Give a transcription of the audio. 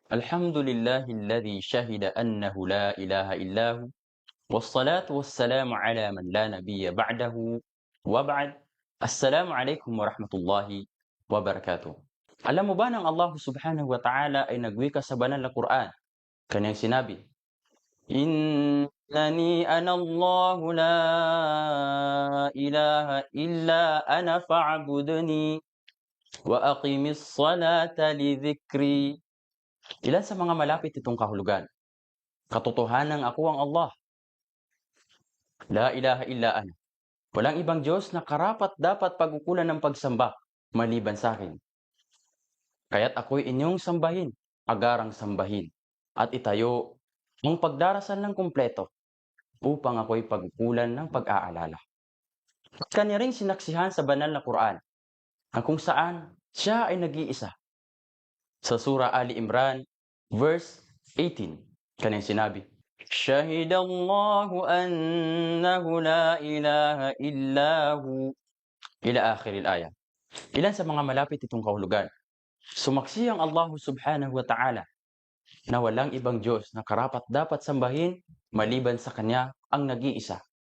الحمد لله الذي شهد أنه لا إله إلا هو والصلاة والسلام على من لا نبي بعده وبعد. السلام عليكم ورحمة الله wabarakatuh. Alam mo ba ng Allah subhanahu wa ta'ala ay nagwika sa banal na Quran? Kanyang sinabi, Innani ana Allah la ilaha illa ana fa'budni wa aqimis salata li dhikri. Ilan sa mga malapit itong kahulugan? Katotohanan ako ang Allah. La ilaha illa ana. Walang ibang Diyos na karapat-dapat pag-ukulan ng pagsamba maliban sa akin. Kaya't ako'y inyong sambahin, agarang sambahin, at itayo ang pagdarasal ng kumpleto upang ako'y pag-ukulan ng pag-aalala. At kanya ring sinaksihan sa banal na Quran ang kung saan siya ay nag-iisa. Sa Surah Ali Imran, verse 18, kanyang sinabi, Shahidallahu annahu la ilaha illahu ila akhiril ayah. Ilan sa mga malapit itong kahulugan? Sumaksi ang Allah subhanahu wa ta'ala na walang ibang Diyos na karapat dapat sambahin maliban sa Kanya ang nag-iisa.